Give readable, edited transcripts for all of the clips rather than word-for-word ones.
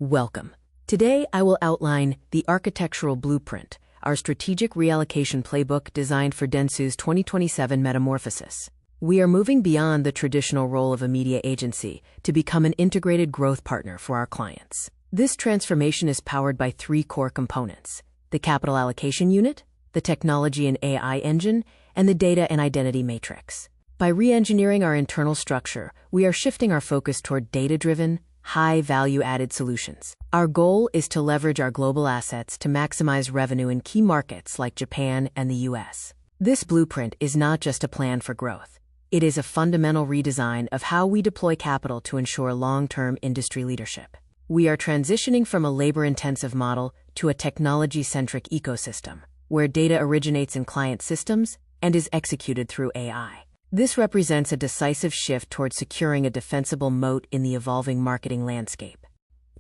Welcome. Today I will outline the architectural blueprint, our strategic reallocation playbook designed for Dentsu's 2027 metamorphosis. We are moving beyond the traditional role of a media agency to become an integrated growth partner for our clients. This transformation is powered by three core components: the capital allocation unit, the technology and AI engine, and the data and identity matrix. By re-engineering our internal structure, we are shifting our focus toward data-driven, high-value-added solutions. Our goal is to leverage our global assets to maximize revenue in key markets like Japan and the US. This blueprint is not just a plan for growth. It is a fundamental redesign of how we deploy capital to ensure long-term industry leadership. We are transitioning from a labor-intensive model to a technology-centric ecosystem, where data originates in client systems and is executed through AI. This represents a decisive shift towards securing a defensible moat in the evolving marketing landscape.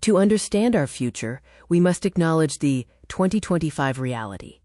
To understand our future, we must acknowledge the 2025 reality.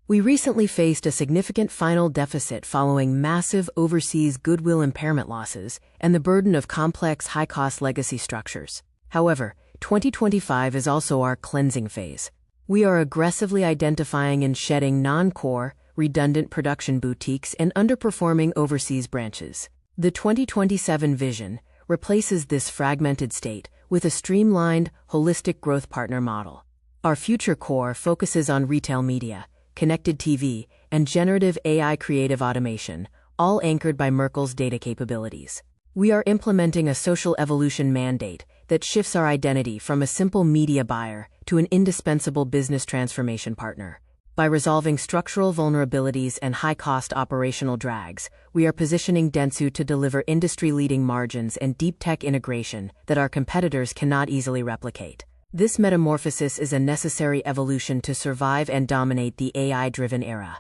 We recently faced a significant final deficit following massive overseas goodwill impairment losses and the burden of complex, high-cost legacy structures. However, 2025 is also our cleansing phase. We are aggressively identifying and shedding non-core, redundant production boutiques and underperforming overseas branches. The 2027 vision replaces this fragmented state with a streamlined, holistic growth partner model. Our future core focuses on retail media, connected TV, and generative AI creative automation, all anchored by Merkle's data capabilities. We are implementing a social evolution mandate that shifts our identity from a simple media buyer to an indispensable business transformation partner. By resolving structural vulnerabilities and high-cost operational drags, we are positioning Dentsu to deliver industry-leading margins and deep tech integration that our competitors cannot easily replicate. This metamorphosis is a necessary evolution to survive and dominate the AI-driven era.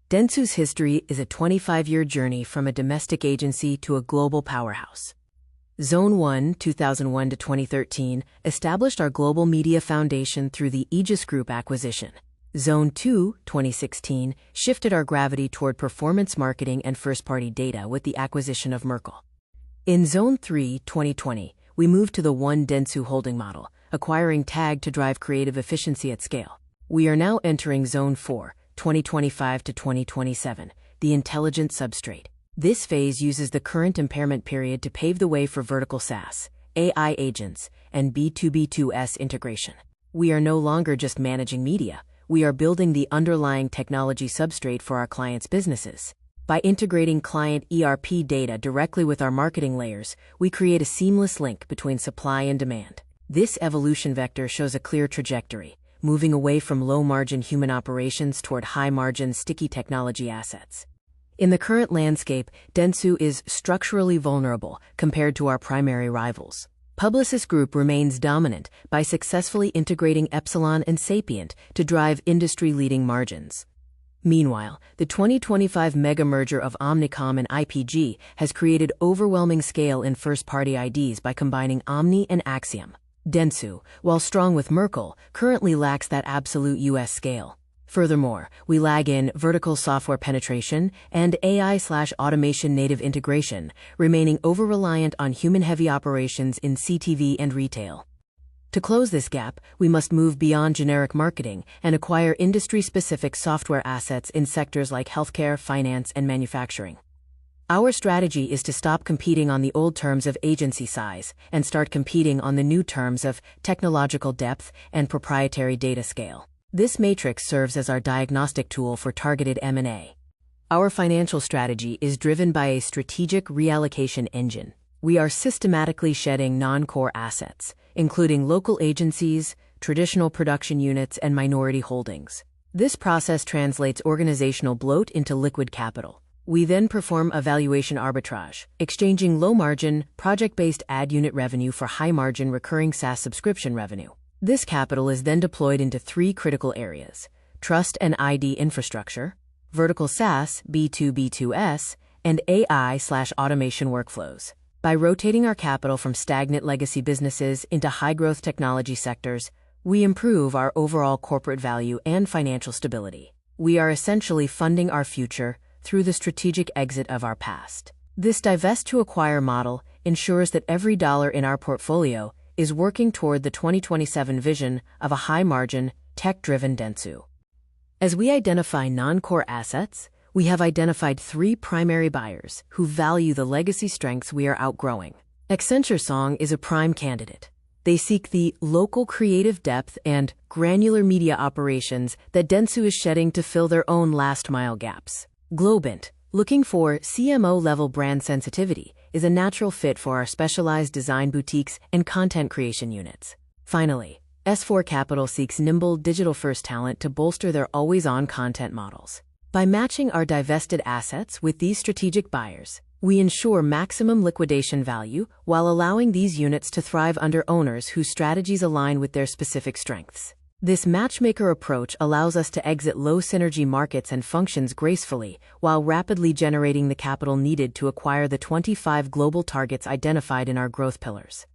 Dentsu's history is a 25-year journey from a domestic agency to a global powerhouse. Zone 1, 2001 to 2013, established our global media foundation through the Aegis Group acquisition. Zone 2, 2016, shifted our gravity toward performance marketing and first-party data with the acquisition of Merkle. In Zone 3, 2020, we moved to the One Dentsu holding model, acquiring TAG to drive creative efficiency at scale. We are now entering Zone 4, 2025 to 2027, the intelligent substrate. This phase uses the current impairment period to pave the way for vertical SaaS, AI agents, and B2B2S integration. We are no longer just managing media. We are building the underlying technology substrate for our clients' businesses. By integrating client ERP data directly with our marketing layers, we create a seamless link between supply and demand. This evolution vector shows a clear trajectory, moving away from low-margin human operations toward high-margin, sticky technology assets. In the current landscape, Dentsu is structurally vulnerable compared to our primary rivals. Publicis Group remains dominant by successfully integrating Epsilon and Sapient to drive industry-leading margins. Meanwhile, the 2025 mega-merger of Omnicom and IPG has created overwhelming scale in first-party IDs by combining Omni and Axiom. Dentsu, while strong with Merkle, currently lacks that absolute US scale. Furthermore, we lag in vertical software penetration and AI/automation native integration, remaining over-reliant on human-heavy operations in CTV and retail. To close this gap, we must move beyond generic marketing and acquire industry-specific software assets in sectors like healthcare, finance, and manufacturing. Our strategy is to stop competing on the old terms of agency size and start competing on the new terms of technological depth and proprietary data scale. This matrix serves as our diagnostic tool for targeted M&A. Our financial strategy is driven by a strategic reallocation engine. We are systematically shedding non-core assets, including local agencies, traditional production units, and minority holdings. This process translates organizational bloat into liquid capital. We then perform a valuation arbitrage, exchanging low-margin, project-based ad unit revenue for high-margin recurring SaaS subscription revenue. This capital is then deployed into three critical areas: trust and ID infrastructure, vertical SaaS, B2B2S, and AI/automation workflows. By rotating our capital from stagnant legacy businesses into high-growth technology sectors, we improve our overall corporate value and financial stability. We are essentially funding our future through the strategic exit of our past. This divest-to-acquire model ensures that every dollar in our portfolio is working toward the 2027 vision of a high-margin, tech-driven Dentsu. As we identify non-core assets, we have identified 3 primary buyers who value the legacy strengths we are outgrowing. Accenture Song is a prime candidate. They seek the local creative depth and granular media operations that Dentsu is shedding to fill their own last-mile gaps. Globant, looking for CMO-level brand sensitivity, is a natural fit for our specialized design boutiques and content creation units. Finally, S4 Capital seeks nimble digital-first talent to bolster their always-on content models. By matching our divested assets with these strategic buyers, we ensure maximum liquidation value while allowing these units to thrive under owners whose strategies align with their specific strengths. This matchmaker approach allows us to exit low-synergy markets and functions gracefully while rapidly generating the capital needed to acquire the 25 global targets identified in our growth pillars.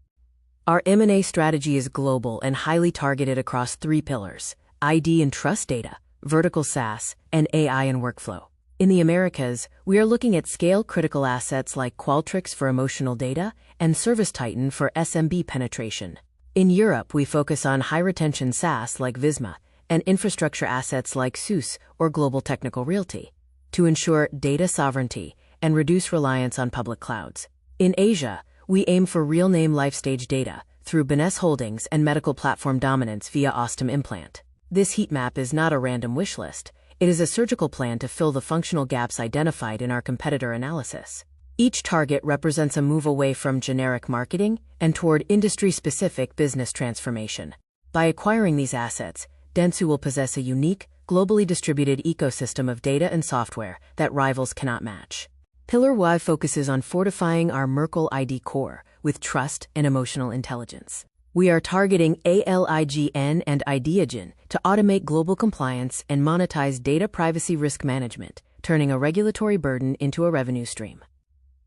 Our M&A strategy is global and highly targeted across 3 pillars: ID and trust data, vertical SaaS, and AI and workflow. In the Americas, we are looking at scale-critical assets like Qualtrics for emotional data and ServiceTitan for SMB penetration. In Europe, we focus on high-retention SaaS like Visma and infrastructure assets like SUSE or Global Technical Realty to ensure data sovereignty and reduce reliance on public clouds. In Asia, we aim for real-name life-stage data through Benes Holdings and medical platform dominance via Ostom Implant. This heat map is not a random wish list. It is a surgical plan to fill the functional gaps identified in our competitor analysis. Each target represents a move away from generic marketing and toward industry-specific business transformation. By acquiring these assets, Dentsu will possess a unique, globally distributed ecosystem of data and software that rivals cannot match. Pillar Y focuses on fortifying our Merkle ID core with trust and emotional intelligence. We are targeting ALIGN and Ideagen to automate global compliance and monetize data privacy risk management, turning a regulatory burden into a revenue stream.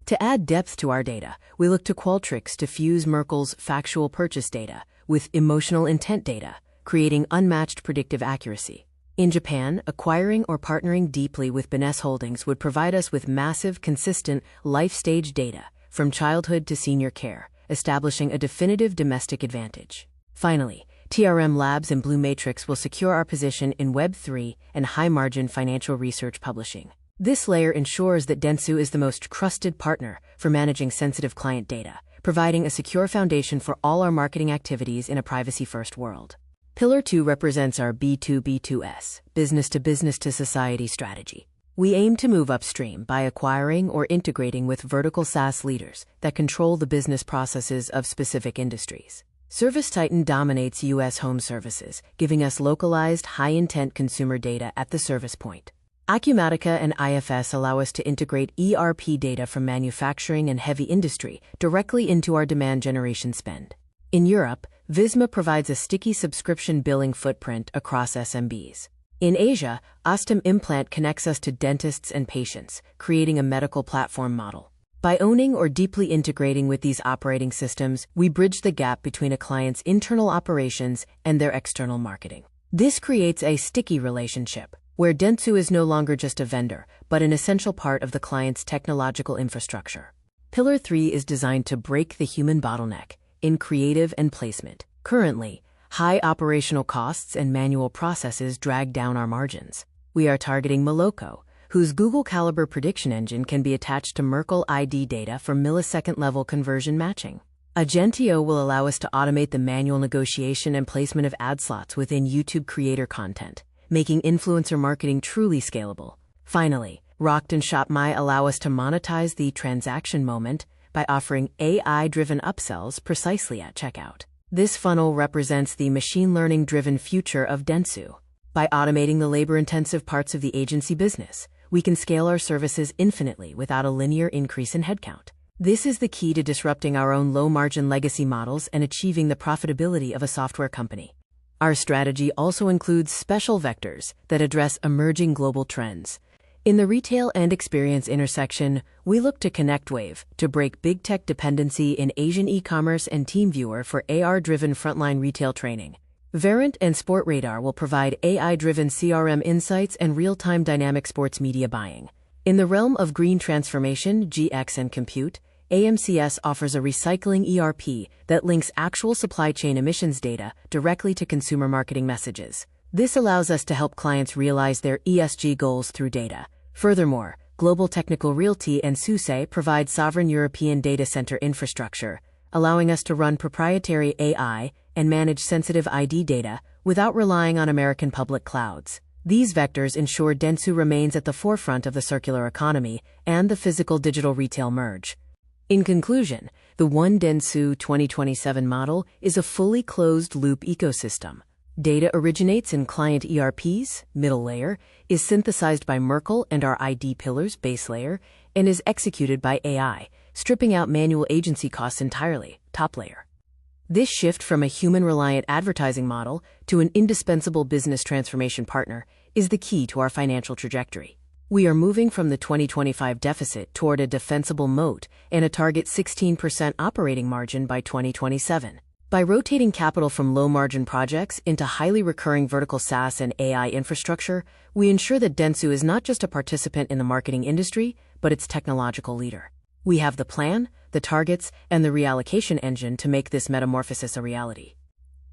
To add depth to our data, we look to Qualtrics to fuse Merkle's factual purchase data with emotional intent data, creating unmatched predictive accuracy. In Japan, acquiring or partnering deeply with Benes Holdings would provide us with massive, consistent, life-stage data from childhood to senior care, establishing a definitive domestic advantage. Finally, TRM Labs and Blue Matrix will secure our position in Web3 and high-margin financial research publishing. This layer ensures that Dentsu is the most trusted partner for managing sensitive client data, providing a secure foundation for all our marketing activities in a privacy-first world. Pillar 2 represents our B2B2S, business-to-business-to-society strategy. We aim to move upstream by acquiring or integrating with vertical SaaS leaders that control the business processes of specific industries. ServiceTitan dominates U.S. home services, giving us localized, high-intent consumer data at the service point. Acumatica and IFS allow us to integrate ERP data from manufacturing and heavy industry directly into our demand generation spend. In Europe, Visma provides a sticky subscription billing footprint across SMBs. In Asia, Ostom Implant connects us to dentists and patients, creating a medical platform model. By owning or deeply integrating with these operating systems, we bridge the gap between a client's internal operations and their external marketing. This creates a sticky relationship, where Dentsu is no longer just a vendor, but an essential part of the client's technological infrastructure. Pillar 3 is designed to break the human bottleneck in creative and placement. Currently, high operational costs and manual processes drag down our margins. We are targeting Moloko, whose Google Caliber prediction engine can be attached to Merkle ID data for millisecond-level conversion matching. Agentio will allow us to automate the manual negotiation and placement of ad slots within YouTube creator content, making influencer marketing truly scalable. Finally, Rocked and ShopMy allow us to monetize the transaction moment by offering AI-driven upsells precisely at checkout. This funnel represents the machine learning-driven future of Dentsu. By automating the labor-intensive parts of the agency business, we can scale our services infinitely without a linear increase in headcount. This is the key to disrupting our own low-margin legacy models and achieving the profitability of a software company. Our strategy also includes special vectors that address emerging global trends. In the retail and experience intersection, we look to ConnectWave to break big tech dependency in Asian e-commerce and TeamViewer for AR-driven frontline retail training. Verint and SportRadar will provide AI-driven CRM insights and real-time dynamic sports media buying. In the realm of green transformation, GX and compute, AMCS offers a recycling ERP that links actual supply chain emissions data directly to consumer marketing messages. This allows us to help clients realize their ESG goals through data. Furthermore, Global Technical Realty and SUSE provide sovereign European data center infrastructure, allowing us to run proprietary AI and manage sensitive ID data without relying on American public clouds. These vectors ensure Dentsu remains at the forefront of the circular economy and the physical-digital retail merge. In conclusion, the One Dentsu 2027 model is a fully closed-loop ecosystem. Data originates in client ERPs, middle layer, is synthesized by Merkle and our ID pillars, base layer, and is executed by AI, stripping out manual agency costs entirely, top layer. This shift from a human-reliant advertising model to an indispensable business transformation partner is the key to our financial trajectory. We are moving from the 2025 deficit toward a defensible moat and a target 16% operating margin by 2027. By rotating capital from low-margin projects into highly recurring vertical SaaS and AI infrastructure, we ensure that Dentsu is not just a participant in the marketing industry, but its technological leader. We have the plan, the targets, and the reallocation engine to make this metamorphosis a reality.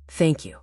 Thank you.